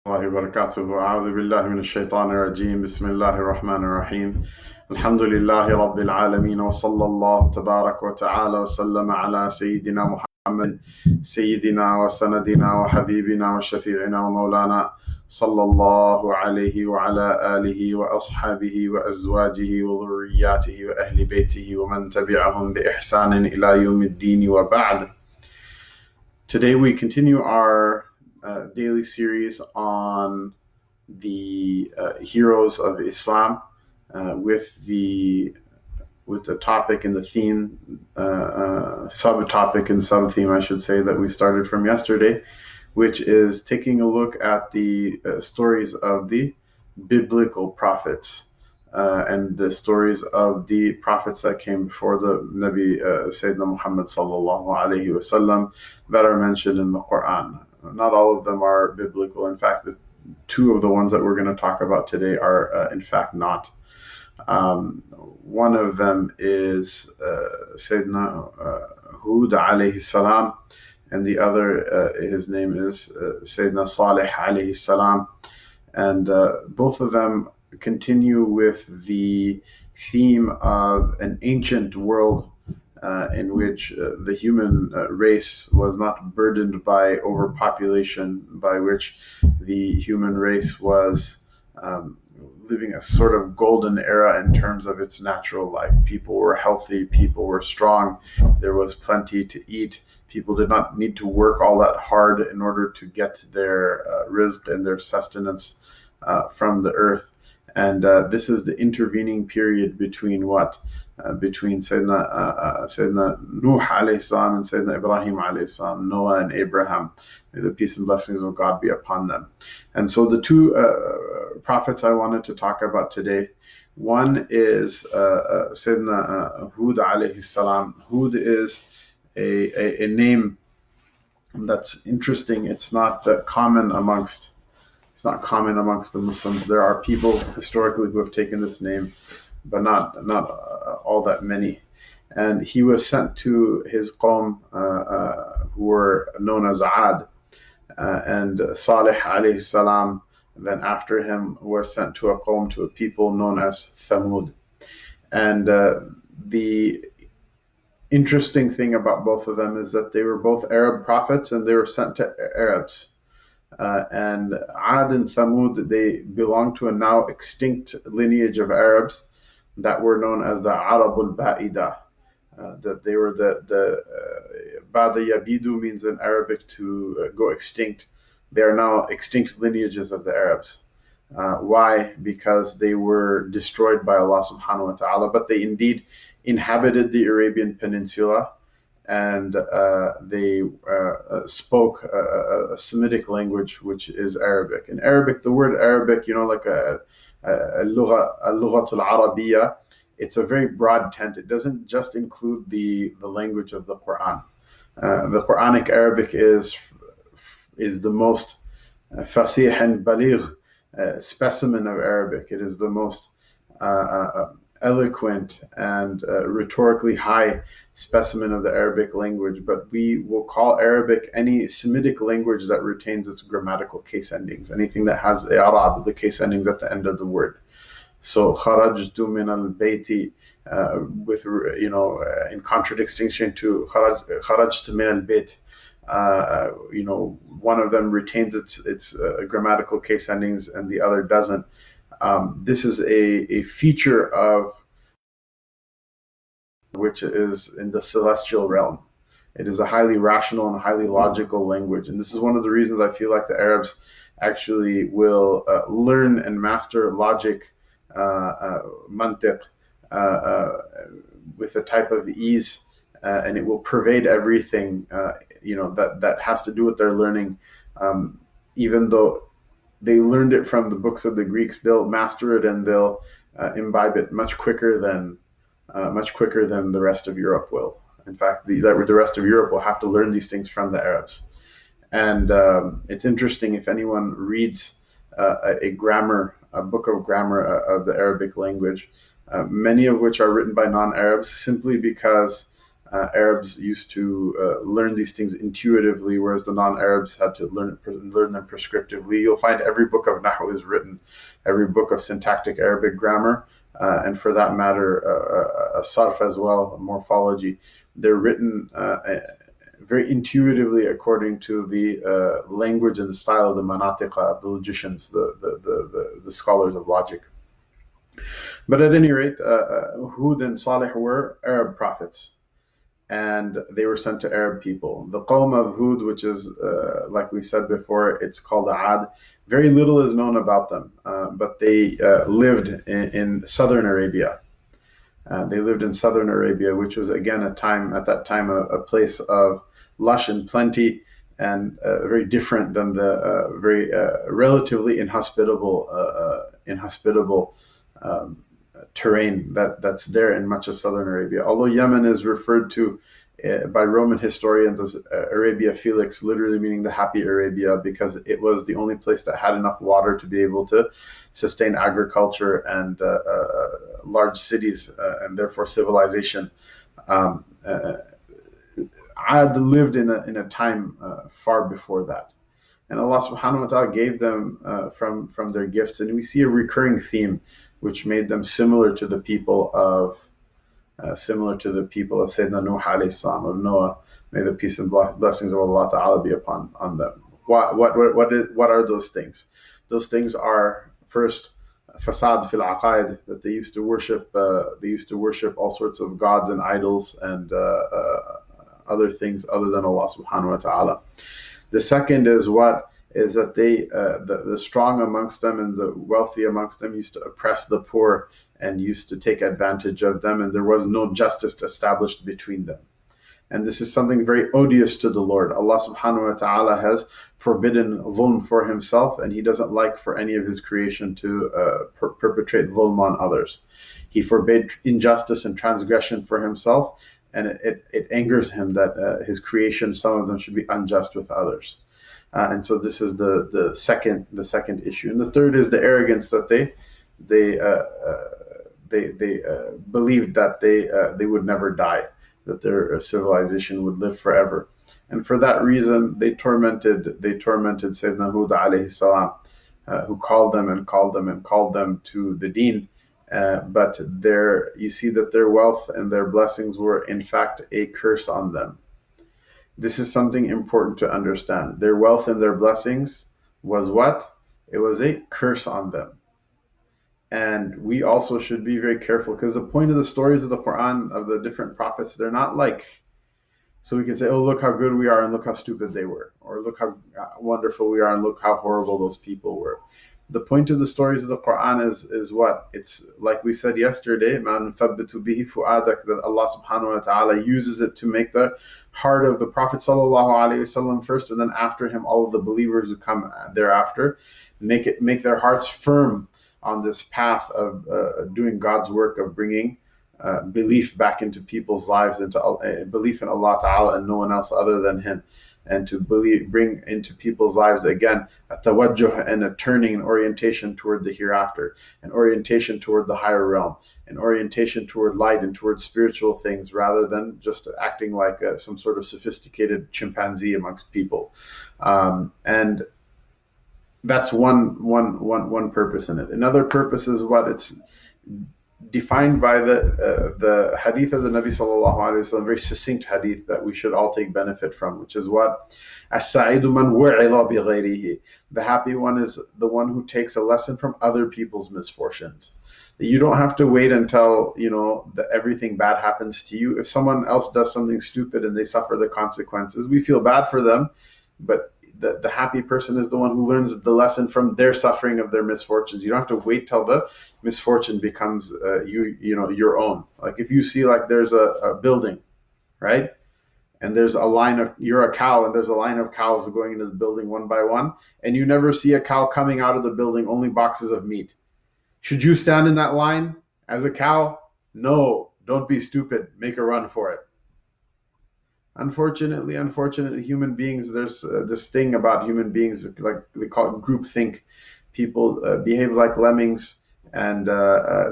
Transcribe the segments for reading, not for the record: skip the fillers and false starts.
الله وبركاته. أعوذ بالله من الشيطان الرجيم. بسم الله الرحمن الرحيم. الحمد لله رب العالمين، وصلى الله تبارك وتعالى وسلم على سيدنا محمد، سيدنا وسندنا وحبيبنا وشفيعنا ومولانا، صلى الله عليه وعلى آله وأصحابه وأزواجه وذرياته وأهل بيته ومن تبعهم بإحسان إلى يوم الدين وبعد. Today we continue our daily series on the heroes of Islam with the topic and the theme, subtopic and subtheme, I should say, that we started from yesterday, which is taking a look at the stories of the biblical prophets and the stories of the prophets that came before the Nabi Sayyidina Muhammad sallallahu alaihi wasallam that are mentioned in the Quran. Not all of them are biblical. In fact, the two of the ones that we're going to talk about today are in fact not. One of them is Sayyidina Hud alayhi salam, and the other, his name is Sayyidina Salih alayhi salam. And both of them continue with the theme of an ancient world in which the human race was not burdened by overpopulation, by which the human race was living a sort of golden era in terms of its natural life. People were healthy, people were strong, there was plenty to eat, people did not need to work all that hard in order to get their rizq and their sustenance from the earth. And this is the intervening period between what? Between Sayyidina Nuh alayhi salam and Sayyidina Ibrahim alayhi salam, Noah and Abraham. May the peace and blessings of God be upon them. And so the two prophets I wanted to talk about today, one is Sayyidina Hud alayhi salam. Hud is a name that's interesting. It's not common amongst the Muslims. There are people historically who have taken this name, but not all that many. And he was sent to his qawm who were known as Ad, and Salih alayhi salam, then after him, was sent to a people known as Thamud. And the interesting thing about both of them is that they were both Arab prophets and they were sent to Arabs. And Ad and Thamud, they belong to a now extinct lineage of Arabs that were known as the Arabul Ba'ida. That they were the Bada Yabidu means in Arabic to go extinct. They are now extinct lineages of the Arabs. Why? Because they were destroyed by Allah subhanahu wa ta'ala, but they indeed inhabited the Arabian Peninsula, and they spoke a Semitic language, which is Arabic. In Arabic, the word Arabic, like a lughatul Arabiya, it's a very broad tent. It doesn't just include the language of the Quran. The Quranic Arabic is the most fasih and baligh specimen of Arabic. It is the most eloquent and rhetorically high specimen of the Arabic language, but we will call Arabic any Semitic language that retains its grammatical case endings, anything that has Arab, the case endings at the end of the word. So kharajtu min al-bayti, with in contradistinction to kharajtu min al-bayt, one of them retains its grammatical case endings and the other doesn't. This is a feature of which is in the celestial realm. It is a highly rational and highly logical language. And this is one of the reasons I feel like the Arabs actually will learn and master logic, mantiq, with a type of ease, and it will pervade everything, that has to do with their learning. Even though they learned it from the books of the Greeks, they'll master it and they'll imbibe it much quicker than the rest of Europe will. In fact, the rest of Europe will have to learn these things from the Arabs. And it's interesting if anyone reads a book of grammar of the Arabic language, many of which are written by non-Arabs, simply because Arabs used to learn these things intuitively, whereas the non-Arabs had to learn them prescriptively. You'll find every book of Nahu is written, every book of syntactic Arabic grammar, and for that matter, Sarf as well, morphology. They're written very intuitively according to the language and the style of the manatiqa, of the logicians, the scholars of logic. But at any rate, Hud and Salih were Arab prophets, and they were sent to Arab people. The Qawm of Hud, which is, like we said before, it's called Ad. Very little is known about them, but they lived in southern Arabia. They lived in southern Arabia, which was again at that time a place of lush and plenty, and very different than the very relatively inhospitable terrain that's there in much of southern Arabia. Although Yemen is referred to by Roman historians as Arabia Felix, literally meaning the happy Arabia, because it was the only place that had enough water to be able to sustain agriculture and large cities, and therefore civilization. Ad lived in a time far before that. And Allah subhanahu wa ta'ala gave them from their gifts. And we see a recurring theme which made them similar to the people of Sayyidina Nuh alayhi salam, of Noah. May the peace and blessings of Allah ta'ala be upon them. What are those things? Those things are, first, fasad fil aqaid, that they used to worship all sorts of gods and idols and other things other than Allah subhanahu wa ta'ala. The second is that they the strong amongst them and the wealthy amongst them used to oppress the poor and used to take advantage of them, and there was no justice established between them. And this is something very odious to the Lord. Allah subhanahu wa ta'ala has forbidden dhulm for himself, and he doesn't like for any of his creation to perpetrate dhulm on others. He forbade injustice and transgression for himself, and it angers him that his creation, some of them, should be unjust with others. And so this is the second issue. And the third is the arrogance that they believed that they would never die, that their civilization would live forever. And for that reason, they tormented Sayyidina Hud alayhi salam, who called them to the deen. But you see that their wealth and their blessings were in fact a curse on them. This is something important to understand. Their wealth and their blessings was what? It was a curse on them. And we also should be very careful, because the point of the stories of the Quran, of the different prophets, they're not like, so we can say, oh, look how good we are and look how stupid they were, or look how wonderful we are and look how horrible those people were. The point of the stories of the Quran is what? It's like we said yesterday, مَا نُثَبِّتُ بِهِ فُؤَادَكَ, that Allah subhanahu wa ta'ala uses it to make the heart of the Prophet sallallahu alaihi wasallam first, and then after him all of the believers who come thereafter, make their hearts firm on this path of doing God's work of bringing belief back into people's lives, into belief in Allah ta'ala and no one else other than him, and to bring into people's lives again a tawajjuh, and a turning, an orientation toward the hereafter, an orientation toward the higher realm, an orientation toward light and toward spiritual things, rather than just acting like some sort of sophisticated chimpanzee amongst people. And that's one purpose in it. Another purpose is what? It's defined by the hadith of the Nabi sallallahu alaihi wasallam, very succinct hadith that we should all take benefit from, which is what? As-sa'idu man wu'ila bi ghayrihi. The happy one is the one who takes a lesson from other people's misfortunes. You don't have to wait until everything bad happens to you. If someone else does something stupid and they suffer the consequences, we feel bad for them, but the happy person is the one who learns the lesson from their suffering of their misfortunes. You don't have to wait till the misfortune becomes your own. Like if you see like there's a building, right? And there's a line of, you're a cow, and there's a line of cows going into the building one by one, and you never see a cow coming out of the building, only boxes of meat. Should you stand in that line as a cow? No, don't be stupid. Make a run for it. Unfortunately, human beings, there's this thing about human beings, like they call it groupthink. People behave like lemmings, and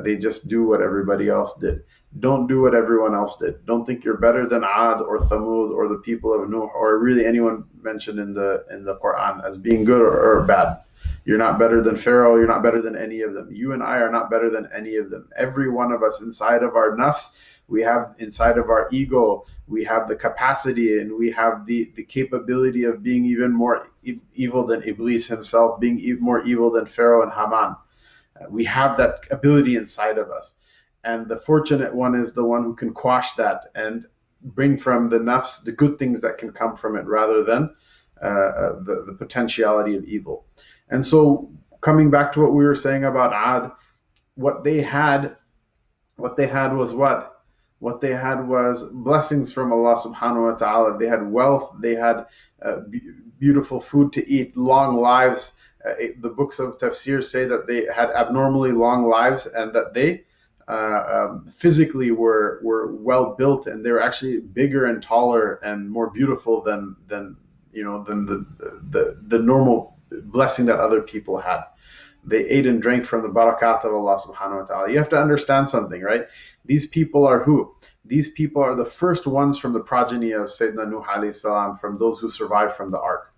they just do what everybody else did. Don't do what everyone else did. Don't think you're better than Ad or Thamud or the people of Nuh or really anyone mentioned in the Quran as being good or bad. You're not better than Pharaoh. You're not better than any of them. You and I are not better than any of them. Every one of us inside of our nafs, we have inside of our ego, we have the capacity and we have the capability of being even more evil than Iblis himself, being more evil than Pharaoh and Haman. We have that ability inside of us. And the fortunate one is the one who can quash that and bring from the nafs the good things that can come from it rather than the potentiality of evil. And so coming back to what we were saying about Ad, what they had was what? What they had was blessings from Allah subhanahu wa ta'ala. They had wealth, they had beautiful food to eat, long lives. The books of tafsir say that they had abnormally long lives and that they physically were well built, and they were actually bigger and taller and more beautiful than the normal blessing that other people had. They ate and drank from the barakat of Allah subhanahu wa ta'ala. You have to understand something, right? These people are who? These people are the first ones from the progeny of Sayyiduna Nuh alayhi salam, from those who survived from the ark.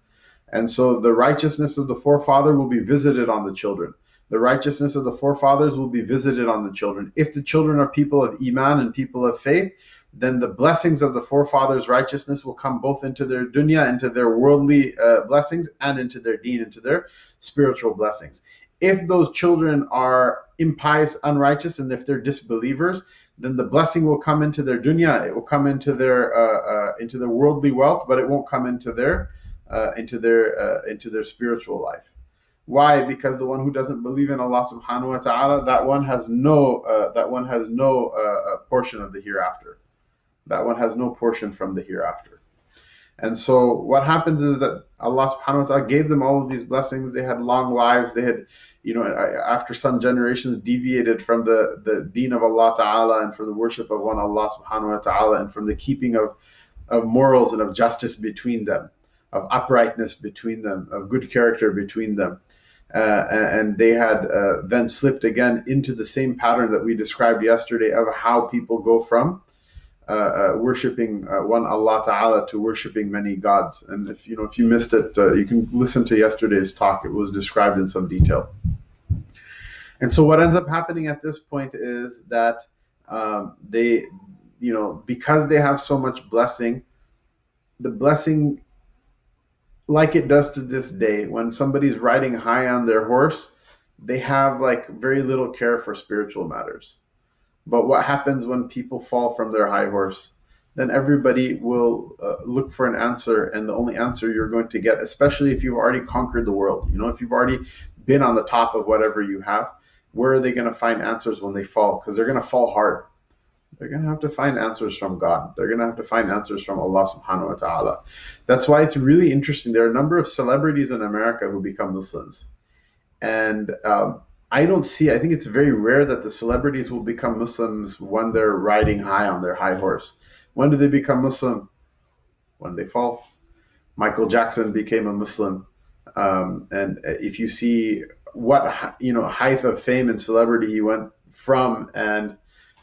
And so the righteousness of the forefather will be visited on the children. The righteousness of the forefathers will be visited on the children. If the children are people of iman and people of faith, then the blessings of the forefathers' righteousness will come both into their dunya, into their worldly blessings, and into their deen, into their spiritual blessings. If those children are impious, unrighteous, and if they're disbelievers, then the blessing will come into their dunya. It will come into their worldly wealth, but it won't come into their spiritual life. Why? Because the one who doesn't believe in Allah subhanahu wa ta'ala, that one has no portion of the hereafter. That one has no portion from the hereafter. And so what happens is that Allah subhanahu wa ta'ala gave them all of these blessings. They had long lives. They had, after some generations, deviated from the deen of Allah ta'ala and from the worship of one Allah subhanahu wa ta'ala and from the keeping of morals and of justice between them, of uprightness between them, of good character between them. And they had then slipped again into the same pattern that we described yesterday of how people go from worshipping one Allah Ta'ala to worshipping many gods. And if you missed it, you can listen to yesterday's talk. It was described in some detail. And so what ends up happening at this point is that they, because they have so much blessing, the blessing, like it does to this day, when somebody's riding high on their horse, they have like very little care for spiritual matters. But what happens when people fall from their high horse? Then everybody will look for an answer, and the only answer you're going to get, especially if you've already conquered the world, if you've already been on the top of whatever you have, where are they going to find answers when they fall? Because they're going to fall hard. They're going to have to find answers from God. They're going to have to find answers from Allah subhanahu wa ta'ala. That's why it's really interesting. There are a number of celebrities in America who become Muslims. And I think it's very rare that the celebrities will become Muslims when they're riding high on their high horse. When do they become Muslim? When they fall. Michael Jackson became a Muslim. And if you see what, height of fame and celebrity he went from, and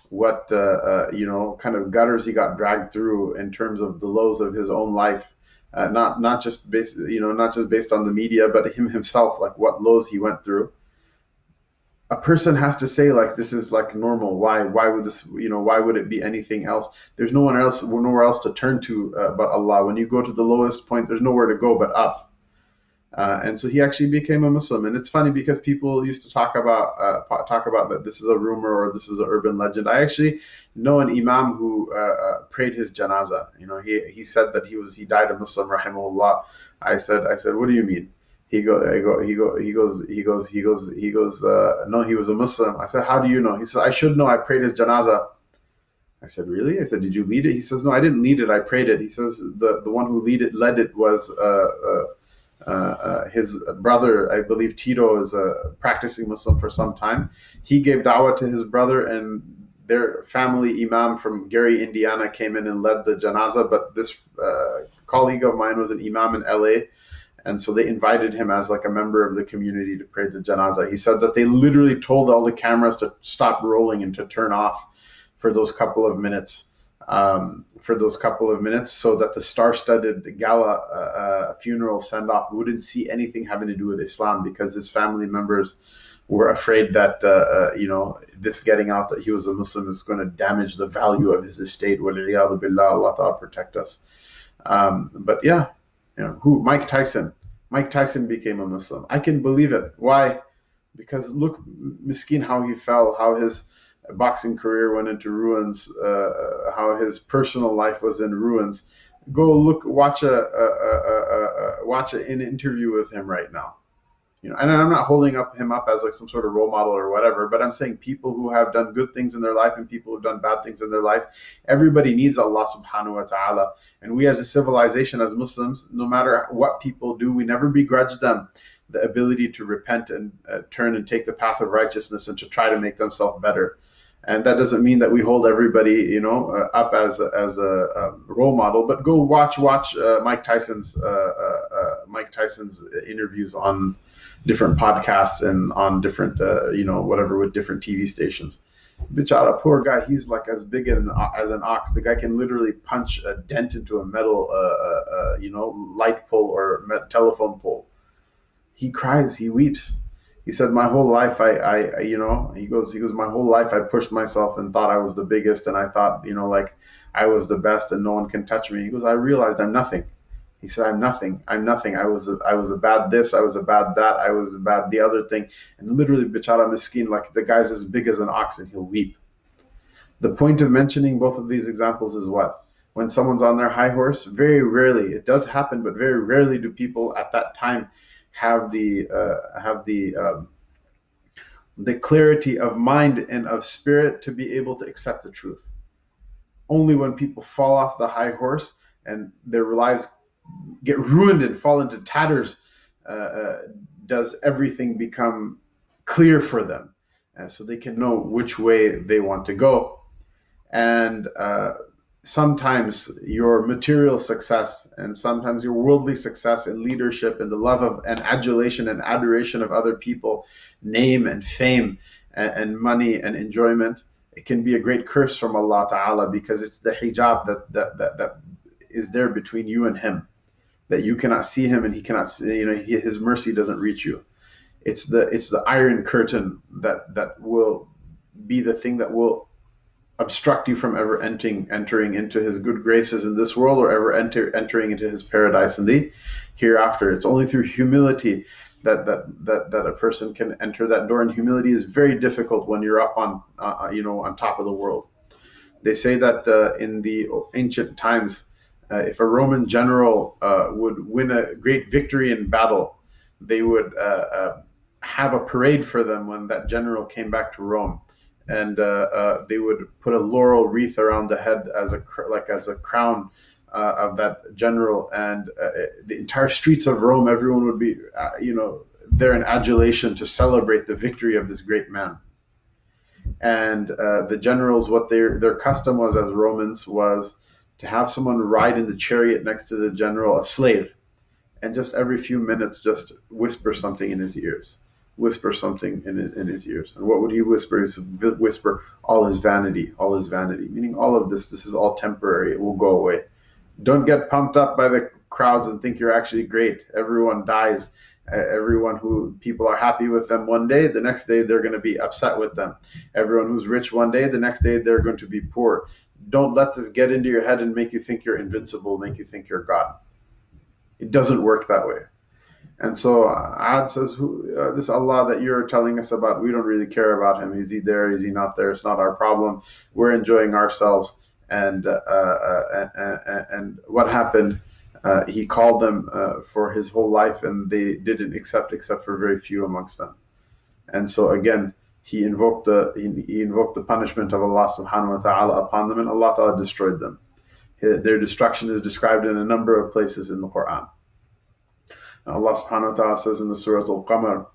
what, kind of gutters he got dragged through in terms of the lows of his own life, not just based on the media, but him himself, like what lows he went through. A person has to say, like, this is like normal. Why would this, why would it be anything else? There's nowhere else to turn to but Allah. When you go to the lowest point, there's nowhere to go but up. And so he actually became a Muslim. And it's funny because people used to talk about that this is a rumor or this is an urban legend. I actually know an imam who prayed his janaza. He said that he died a Muslim, rahimahullah. I said, what do you mean? He goes, no, he was a Muslim. I said, how do you know? He said, I should know. I prayed his janazah. I said, really? I said, did you lead it? He says, no, I didn't lead it. I prayed it. He says, the one who led it was his brother. I believe Tito is a practicing Muslim for some time. He gave da'wah to his brother, and their family imam from Gary, Indiana, came in and led the janazah. But this colleague of mine was an imam in LA. And so they invited him as like a member of the community to pray the janazah. He said that they literally told all the cameras to stop rolling and to turn off for those couple of minutes. So that the star-studded gala funeral send-off wouldn't see anything having to do with Islam, because his family members were afraid that this getting out that he was a Muslim is going to damage the value of his estate. Waliyadu billah, Allah ta'ala protect us. But yeah, who? Mike Tyson. Mike Tyson became a Muslim. I can believe it. Why? Because look, miskin, how he fell, how his boxing career went into ruins, how his personal life was in ruins. Go look, watch an interview with him right now. And I'm not holding him up as like some sort of role model or whatever, but I'm saying people who have done good things in their life and people who've done bad things in their life, everybody needs Allah subhanahu wa ta'ala. And we as a civilization, as Muslims, no matter what people do, we never begrudge them the ability to repent and turn and take the path of righteousness and to try to make themselves better. And that doesn't mean that we hold everybody, up as a role model. But go watch Mike Tyson's interviews on different podcasts and on different, with different TV stations. Bichara, poor guy, he's like as big as an ox. The guy can literally punch a dent into a metal, light pole or telephone pole. He cries, he weeps. He said, my whole life, he goes, my whole life I pushed myself and thought I was the biggest, and I thought, I was the best and no one can touch me. He goes, I realized I'm nothing. He said, I'm nothing. I was a bad this, I was a bad that, I was a bad the other thing. And literally, bichara miskin, like the guy's as big as an ox and he'll weep. The point of mentioning both of these examples is what? When someone's on their high horse, very rarely, it does happen, but very rarely do people at that time have the clarity of mind and of spirit to be able to accept the truth. Only when people fall off the high horse and their lives get ruined and fall into tatters does everything become clear for them, and so they can know which way they want to go. And sometimes your material success and sometimes your worldly success and leadership and the love of and adulation and adoration of other people, name and fame and money and enjoyment, it can be a great curse from Allah Ta'ala, because it's the hijab that is there between you and him, that you cannot see him and he cannot see, his mercy doesn't reach you. It's the iron curtain that will be the thing that will obstruct you from ever entering into his good graces in this world, or ever entering into his paradise in the hereafter. It's only through humility that a person can enter that door, and humility is very difficult when you're up on top of the world. They say that in the ancient times, if a Roman general would win a great victory in battle, they would have a parade for them when that general came back to Rome. And they would put a laurel wreath around the head as a crown of that general, and the entire streets of Rome, everyone would be, there in adulation to celebrate the victory of this great man. And the generals, what their custom was as Romans was to have someone ride in the chariot next to the general, a slave, and just every few minutes just whisper something in his ears. In his ears. And what would he whisper? He would whisper all his vanity, meaning all of this is all temporary, it will go away. Don't get pumped up by the crowds and think you're actually great. Everyone dies. Everyone who people are happy with them one day, the next day they're going to be upset with them. Everyone who's rich one day, the next day they're going to be poor. Don't let this get into your head and make you think you're invincible, make you think you're God. It doesn't work that way. And so Ad says, this Allah that you're telling us about, we don't really care about him. Is he there? Is he not there? It's not our problem. We're enjoying ourselves. And what happened? He called them for his whole life, and they didn't accept except for very few amongst them. And so again, he invoked the punishment of Allah subhanahu wa ta'ala upon them, and Allah ta'ala destroyed them. Their destruction is described in a number of places in the Quran. Allah subhanahu wa ta'ala says in the Surah Al-Qamar,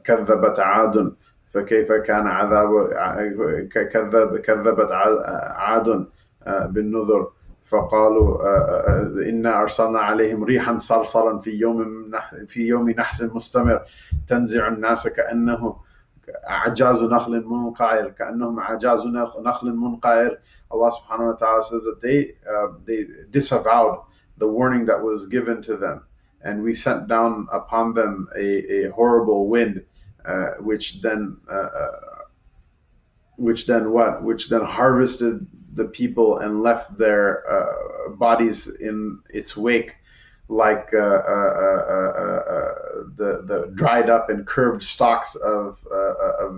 كذبت عاد فكيف كان عذاب كذبت عاد بالنذر فقالوا إنا أرسلنا عليهم ريحا صرصرا في يوم نحس مستمر تنزع الناس كأنهم أعجاز نخل منقعر كأنهم أعجاز نخل منقعر. Allah subhanahu wa ta'ala says that they disavowed the warning that was given to them, and we sent down upon them a horrible wind, which then harvested the people and left their bodies in its wake, like the dried up and curved stalks of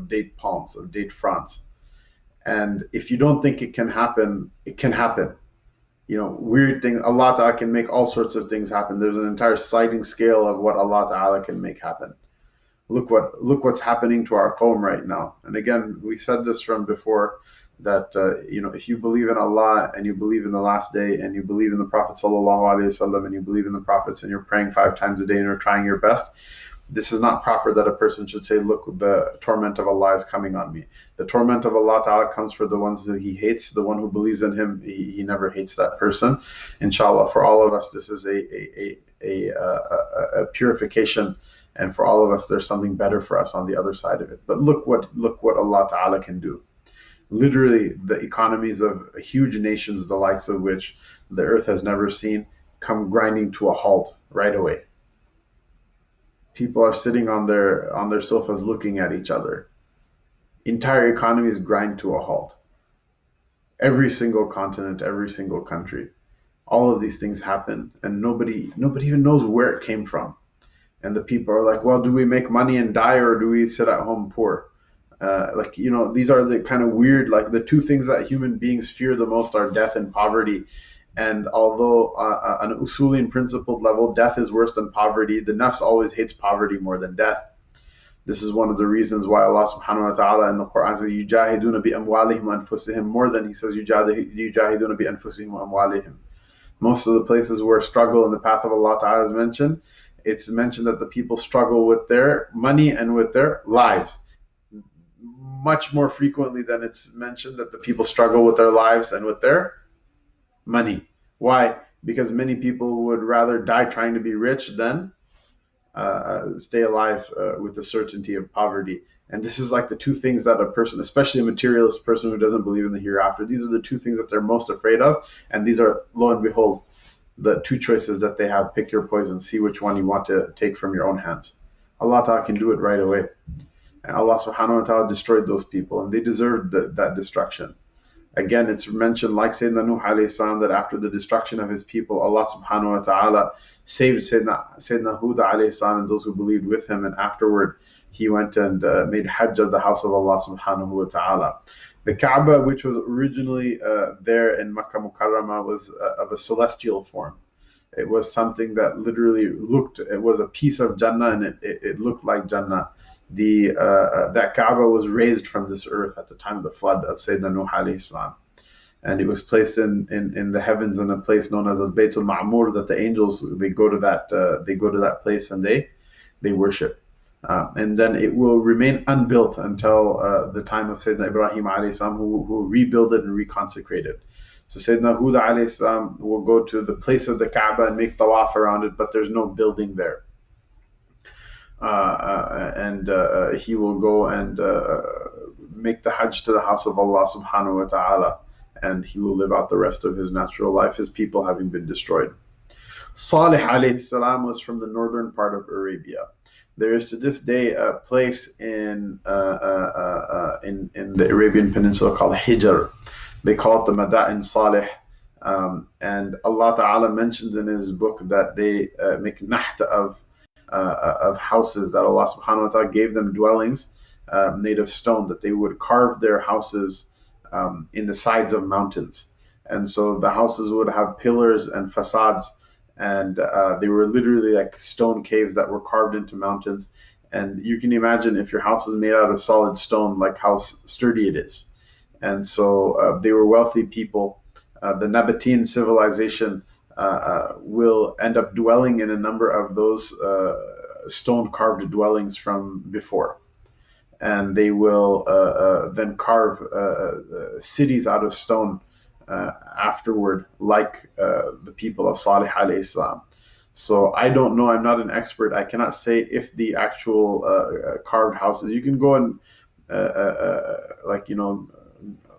date palms, of date fronds. And if you don't think it can happen, it can happen. Weird things. Allah Ta'ala can make all sorts of things happen. There's an entire sliding scale of what Allah Ta'ala can make happen. Look what's happening to our qawm right now. And again, we said this from before, that if you believe in Allah and you believe in the last day and you believe in the Prophet ﷺ and you believe in the prophets and you're praying 5 times a day and you're trying your best, this is not proper that a person should say, look, the torment of Allah is coming on me. The torment of Allah Ta'ala comes for the ones who He hates. The one who believes in Him, He never hates that person. Inshallah, for all of us, this is a purification, and for all of us, there's something better for us on the other side of it. But look what Allah Ta'ala can do. Literally, the economies of huge nations, the likes of which the earth has never seen, come grinding to a halt right away. People are sitting on their sofas looking at each other. Entire economies grind to a halt. Every single continent, every single country. All of these things happen, and nobody even knows where it came from. And the people are like, well, do we make money and die, or do we sit at home poor? These are the kind of weird, like the two things that human beings fear the most are death and poverty. And although on an usuli and principled level, death is worse than poverty, the nafs always hates poverty more than death. This is one of the reasons why Allah subhanahu wa ta'ala in the Quran says, يُجَاهِدُونَ بِأَمْوَالِهِمْ وَأَنفُسِهِمْ, more than He says, يُجَاهِدُونَ بِأَنفُسِهِمْ وَأَمْوَالِهِمْ. Most of the places where struggle in the path of Allah ta'ala is mentioned, it's mentioned that the people struggle with their money and with their lives. Much more frequently than it's mentioned that the people struggle with their lives and with their money. Why? Because many people would rather die trying to be rich than stay alive with the certainty of poverty. And this is like the two things that a person, especially a materialist person who doesn't believe in the hereafter, these are the two things that they're most afraid of. And these are, lo and behold, the two choices that they have. Pick your poison. See which one you want to take from your own hands. Allah Ta'ala can do it right away. And Allah subhanahu wa ta'ala destroyed those people, and they deserved that destruction. Again, it's mentioned, like Sayyiduna Nuh alayhi salam, that after the destruction of his people, Allah subhanahu wa ta'ala saved Sayyiduna Hud alayhi salam and those who believed with him, and afterward he went and made hajj of the house of Allah subhanahu wa ta'ala. The Kaaba, which was originally there in Makkah Mukarramah, was of a celestial form. It was something that literally it was a piece of Jannah, and it looked like Jannah. That Kaaba was raised from this earth at the time of the flood of Sayyidina Nuh alayhi salam, and it was placed in the heavens in a place known as Al-Baytul Ma'mur, that the angels they go to that place and they worship, and then it will remain unbuilt until the time of Sayyidina Ibrahim alayhi salam, who rebuilt it and reconsecrated it. So Sayyidina Hud alayhi salam will go to the place of the Kaaba and make tawaf around it, but there's no building there. He will go and make the hajj to the house of Allah subhanahu wa ta'ala, and he will live out the rest of his natural life, his people having been destroyed. Salih alayhi salam was from the northern part of Arabia. There is to this day a place in the Arabian Peninsula called Hijr. They call it the Mada'in Salih. And Allah Ta'ala mentions in His book that they make naht of houses, that Allah subhanahu wa ta'ala gave them dwellings made of stone, that they would carve their houses in the sides of mountains. And so the houses would have pillars and facades, and they were literally like stone caves that were carved into mountains. And you can imagine, if your house is made out of solid stone, like how sturdy it is. And so they were wealthy people. The Nabatean civilization will end up dwelling in a number of those stone-carved dwellings from before. And they will then carve cities out of stone afterward, like the people of Salih alayhi salam. So I don't know. I'm not an expert. I cannot say if the actual carved houses. You can go and like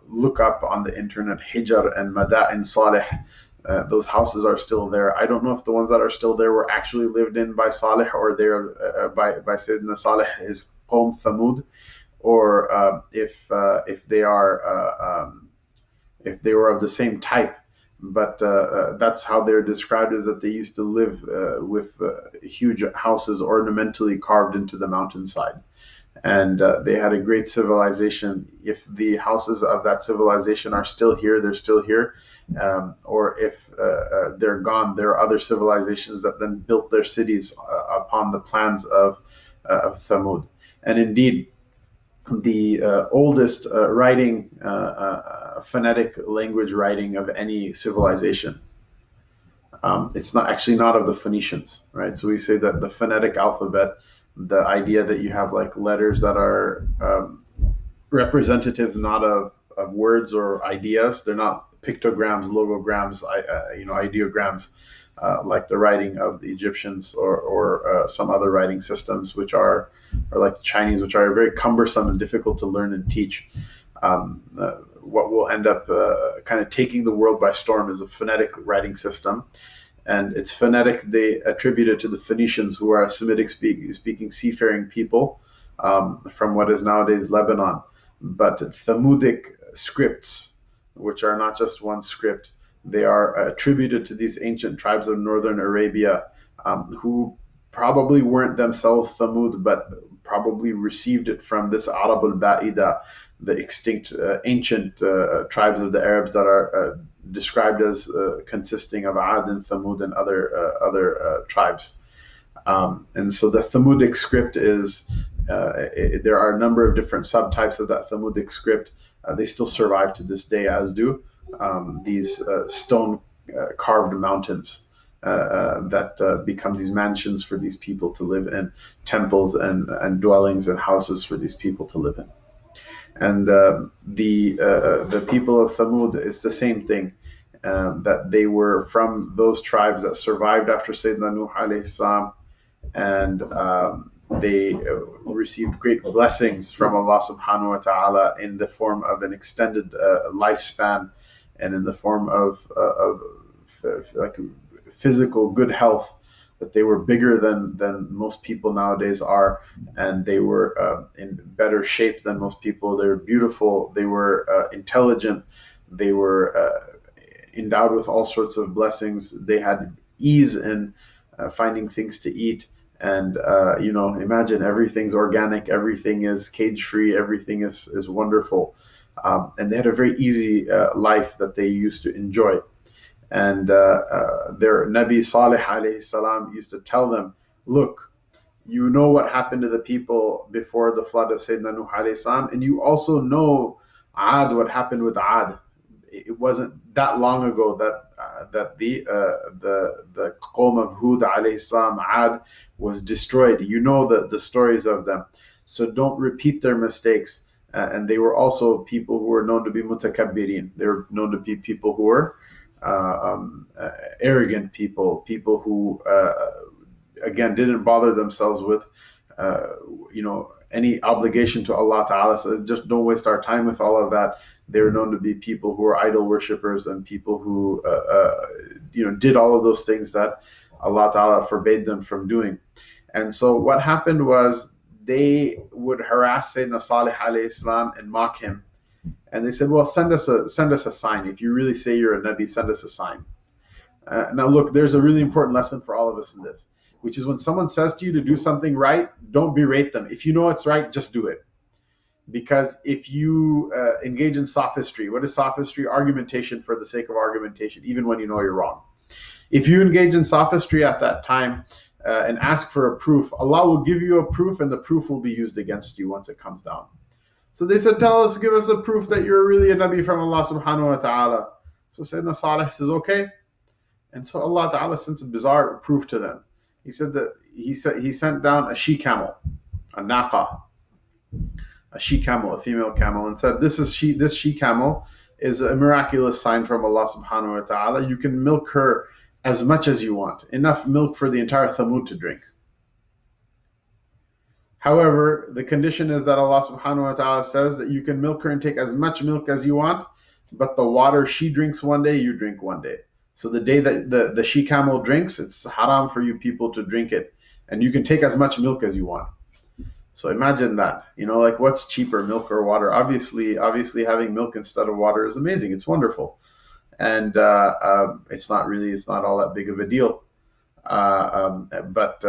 look up on the internet Hijr and Mada'in Salih. Those houses are still there. I don't know if the ones that are still there were actually lived in by Salih, or they're by Sayyidina Salih, his Qawm Thamud, or if they are if they were of the same type. But that's how they're described, is that they used to live with huge houses ornamentally carved into the mountainside. And they had a great civilization. If the houses of that civilization are still here, they're still here. Or if they're gone, there are other civilizations that then built their cities upon the plans of Thamud. And indeed, the oldest writing, phonetic language writing of any civilization. It's not actually not of the Phoenicians, right? So we say that the phonetic alphabet, the idea that you have like letters that are representatives not of words or ideas, they're not pictograms, logograms, ideograms, like the writing of the Egyptians or some other writing systems, which are like the Chinese, which are very cumbersome and difficult to learn and teach. What will end up kind of taking the world by storm is a phonetic writing system. And it's phonetic, they attribute it to the Phoenicians, who are a Semitic speaking seafaring people from what is nowadays Lebanon. But Thamudic scripts, which are not just one script, they are attributed to these ancient tribes of northern Arabia, who probably weren't themselves Thamud, but probably received it from this Arab al-Ba'ida, the extinct ancient tribes of the Arabs that are described as consisting of Ad and Thamud and other tribes. And so the Thamudic script is, there are a number of different subtypes of that Thamudic script. They still survive to this day, as do these stone carved mountains that become these mansions for these people to live in, temples and dwellings and houses for these people to live in. And the people of Thamud is the same thing, that they were from those tribes that survived after Sayyidina Nuh alayhi salam, and they received great blessings from Allah subhanahu wa ta'ala in the form of an extended lifespan, and in the form of like physical good health, that they were bigger than most people nowadays are, and they were in better shape than most people. They were beautiful, they were intelligent, they were endowed with all sorts of blessings. They had ease in finding things to eat, and imagine everything's organic, everything is cage free, everything is wonderful, and they had a very easy life that they used to enjoy. And their Nabi Salih alayhi salam used to tell them, look, you know what happened to the people before the flood of Sayyidina Nuh alayhi salam, and you also know Ad, what happened with Ad. It wasn't that long ago that the Qawm of Hud alayhi salam, Ad, was destroyed. You know the stories of them, so don't repeat their mistakes. And they were also people who were known to be mutakabbirin. They were known to be people who were arrogant people who again didn't bother themselves with any obligation to Allah Ta'ala. So just don't waste our time with all of that. They were known to be people who were idol worshippers and people who did all of those things that Allah Ta'ala forbade them from doing. And so what happened was, they would harass Sayyidina Salih alayhi salam and mock him. And they said, well, send us a sign. If you really say you're a Nabi, send us a sign. Now look, there's a really important lesson for all of us in this, which is when someone says to you to do something right, don't berate them. If you know it's right, just do it. Because if you engage in sophistry, what is sophistry? Argumentation for the sake of argumentation, even when you know you're wrong. If you engage in sophistry at that time and ask for a proof, Allah will give you a proof, and the proof will be used against you once it comes down. So they said, give us a proof that you're really a Nabi from Allah subhanahu wa ta'ala. So Sayyidina Salih says, okay. And so Allah Ta'ala sends a bizarre proof to them. He said that he sent down a she-camel, a naqa, a she-camel, a female camel, and said, this she-camel is a miraculous sign from Allah subhanahu wa ta'ala. You can milk her as much as you want, enough milk for the entire Thamud to drink. However, the condition is that Allah subhanahu wa ta'ala says that you can milk her and take as much milk as you want, but the water she drinks one day, you drink one day. So the day that the she camel drinks, it's haram for you people to drink it. And you can take as much milk as you want. So imagine that, like what's cheaper, milk or water? Obviously having milk instead of water is amazing. It's wonderful. And it's not all that big of a deal. But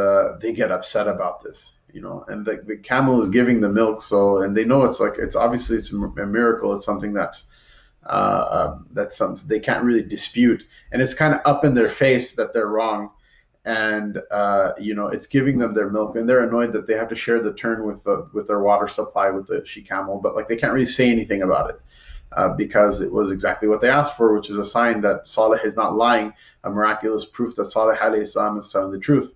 they get upset about this, and the camel is giving the milk. So, and they know it's obviously it's a miracle. It's something that's something they can't really dispute. And it's kind of up in their face that they're wrong. And it's giving them their milk, and they're annoyed that they have to share the turn with their water supply with the she camel, but like they can't really say anything about it because it was exactly what they asked for, which is a sign that Salih is not lying, a miraculous proof that Salih alayhi salam is telling the truth.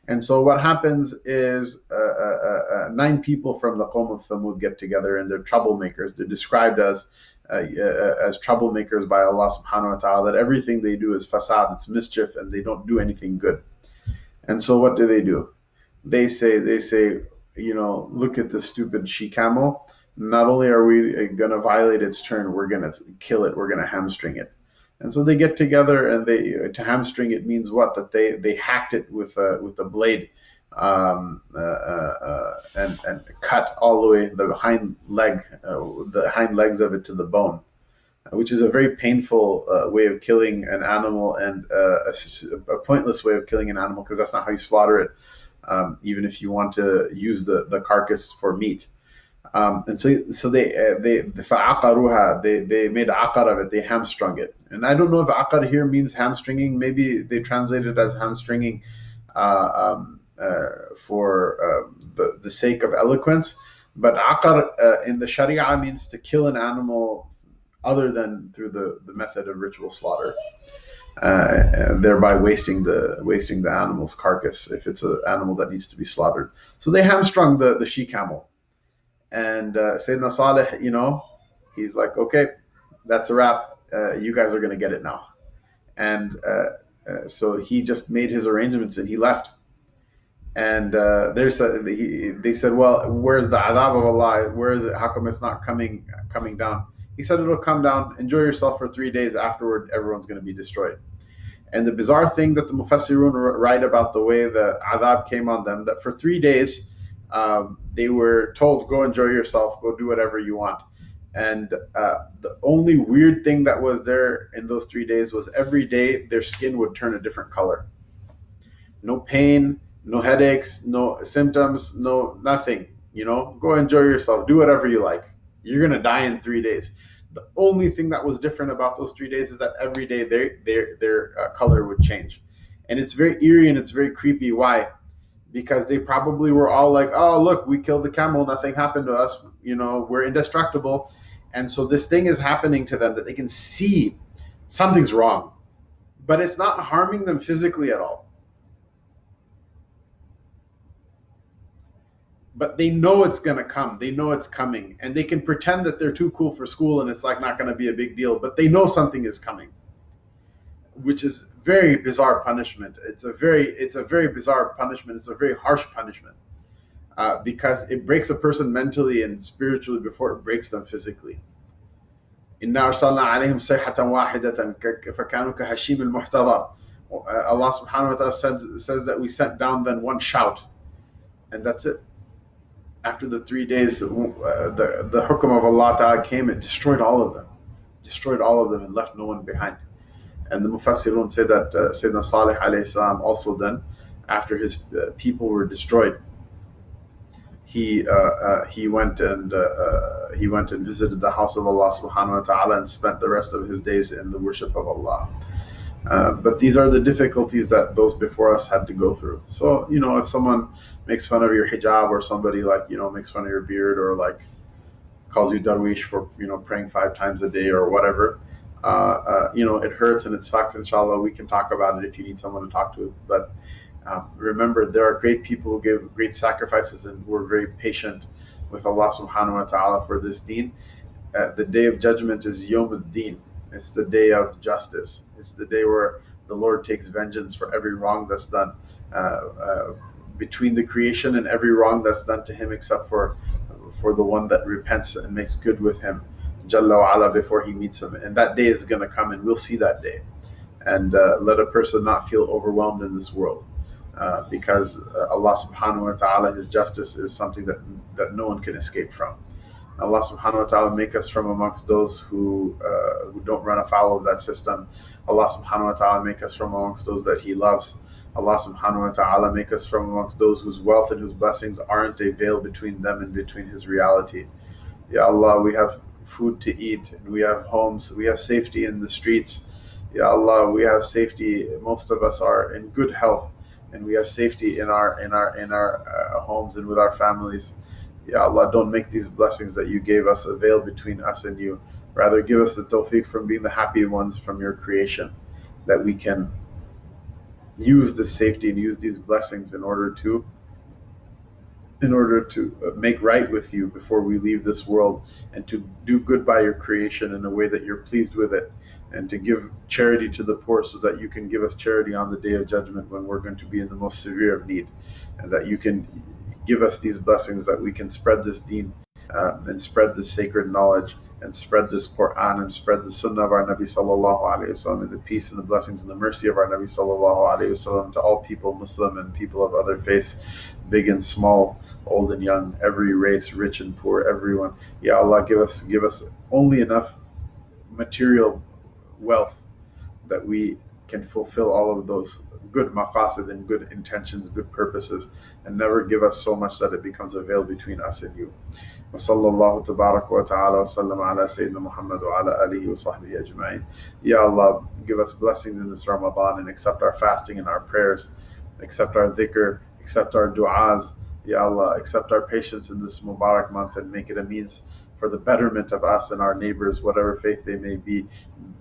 And so what happens is 9 people from the Qawm of Thamud get together, and they're troublemakers. They're described as troublemakers by Allah subhanahu wa ta'ala, that everything they do is fasad, it's mischief, and they don't do anything good. And so what do? They say, look at this stupid she camel. Not only are we going to violate its turn, we're going to kill it, we're going to hamstring it. And so they get together, and to hamstring it means what? That they hacked it with a blade, and cut all the way the hind legs of it to the bone, which is a very painful way of killing an animal, and a pointless way of killing an animal, because that's not how you slaughter it, even if you want to use the carcass for meat. And so they made aqar of it. They hamstrung it, and I don't know if aqar here means hamstringing. Maybe they translate it as hamstringing for the sake of eloquence. But aqar in the Sharia means to kill an animal other than through the method of ritual slaughter, thereby wasting the animal's carcass if it's an animal that needs to be slaughtered. So they hamstrung the she camel. And Sayyiduna Salih, he's like, okay, that's a wrap. You guys are going to get it now. And so he just made his arrangements and he left. And they said, well, where's the adhab of Allah? Where is it? How come it's not coming down? He said, it'll come down. Enjoy yourself for 3 days. Afterward, everyone's going to be destroyed. And the bizarre thing that the Mufassirun write about the way the adhab came on them, that for 3 days, they were told, go enjoy yourself, go do whatever you want. And the only weird thing that was there in those 3 days was every day their skin would turn a different color. No pain, no headaches, no symptoms, no nothing. Go enjoy yourself, do whatever you like. You're going to die in 3 days. The only thing that was different about those 3 days is that every day their color would change. And it's very eerie and it's very creepy. Why? Because they probably were all like, oh, look, we killed the camel, nothing happened to us, we're indestructible. And so this thing is happening to them that they can see something's wrong, but it's not harming them physically at all. But they know it's going to come. They know it's coming. And they can pretend that they're too cool for school and it's like not going to be a big deal, but they know something is coming, which is very bizarre punishment. It's a very bizarre punishment. It's a very harsh punishment because it breaks a person mentally and spiritually before it breaks them physically. إِنَّا أَرْسَلْنَا عَلَيْهِمْ صَيْحَةً وَاحِدَةً فَكَانُوا كَهَشِيمِ الْمُحْتَضَرِ. Allah subhanahu wa ta'ala says that we sent down then one shout, and that's it. After the 3 days, the hukum of Allah ta'ala came and destroyed all of them and left no one behind. And the Mufassirun say that Sayyidina Salih alayhi salam also then, after his people were destroyed, he went and visited the house of Allah subhanahu wa ta'ala and spent the rest of his days in the worship of Allah. But these are the difficulties that those before us had to go through. So, if someone makes fun of your hijab, or somebody makes fun of your beard, or calls you darwish for, praying 5 times a day or whatever, it hurts and it sucks. Inshallah, we can talk about it if you need someone to talk to. But remember, there are great people who give great sacrifices and who are very patient with Allah subhanahu wa ta'ala for this deen. the day of judgment is Yawm ad-Din. It's the day of justice. It's the day where the Lord takes vengeance for every wrong that's done between the creation, and every wrong that's done to Him, except for the one that repents and makes good with Him, Jalla wa ala, before He meets Him. And that day is going to come, and we'll see that day. And let a person not feel overwhelmed in this world, because Allah subhanahu wa ta'ala, His justice is something that no one can escape from. Allah subhanahu wa ta'ala make us from amongst those who don't run afoul of that system. Allah subhanahu wa ta'ala make us from amongst those that He loves. Allah subhanahu wa ta'ala make us from amongst those whose wealth and whose blessings aren't a veil between them and between His reality. Ya Allah, we have food to eat, and we have homes, we have safety in the streets. Ya Allah, we have safety. Most of us are in good health, and we have safety in our homes and with our families. Ya Allah, don't make these blessings that You gave us a veil between us and You. Rather, give us the tawfiq from being the happy ones from Your creation, that we can use this safety and use these blessings in order to make right with You before we leave this world, and to do good by Your creation in a way that You're pleased with it, and to give charity to the poor, so that You can give us charity on the day of judgment when we're going to be in the most severe of need, and that You can give us these blessings, that we can spread this deen and spread this sacred knowledge, and spread this Quran, and spread the Sunnah of our Nabi sallallahu alaihi wasallam, and the peace and the blessings and the mercy of our Nabi sallallahu alaihi wasallam to all people, Muslim and people of other faiths, big and small, old and young, every race, rich and poor, everyone. Ya Allah, give us only enough material wealth that we can fulfill all of those good maqasid and good intentions, good purposes, and never give us so much that it becomes a veil between us and You. Wa sallallahu tabarak wa ta'ala wa sallam ala Sayyidina Muhammad wa ala alihi wa sahbihi ajma'in. Ya Allah, give us blessings in this Ramadan, and accept our fasting and our prayers, accept our dhikr, accept our du'as. Ya Allah, accept our patience in this Mubarak month, and make it a means for the betterment of us and our neighbors, whatever faith they may be,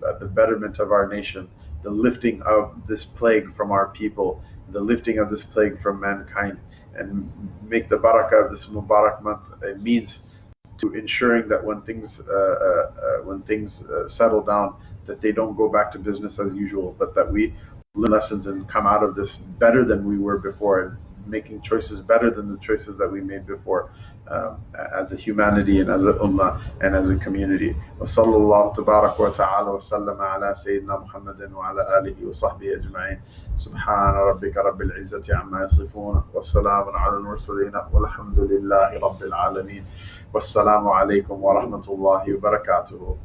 the betterment of our nation, the lifting of this plague from our people, the lifting of this plague from mankind, and make the barakah of this Mubarak month a means to ensuring that when things settle down, that they don't go back to business as usual, but that we learn lessons and come out of this better than we were before, and making choices better than the choices that we made before, as a humanity and as a ummah and as a community. Wa sallallahu tabarak wa ta'ala wa sallama ala Sayyidina Muhammadin wa ala alihi wa sahbihi ajma'in. Subhana rabbika rabbil izzati amma yasifun, wa salamun ala al-mursaleen, walhamdulillahi rabbil alameen. Wassalamu alaikum wa rahmatullahi wa barakatuhu.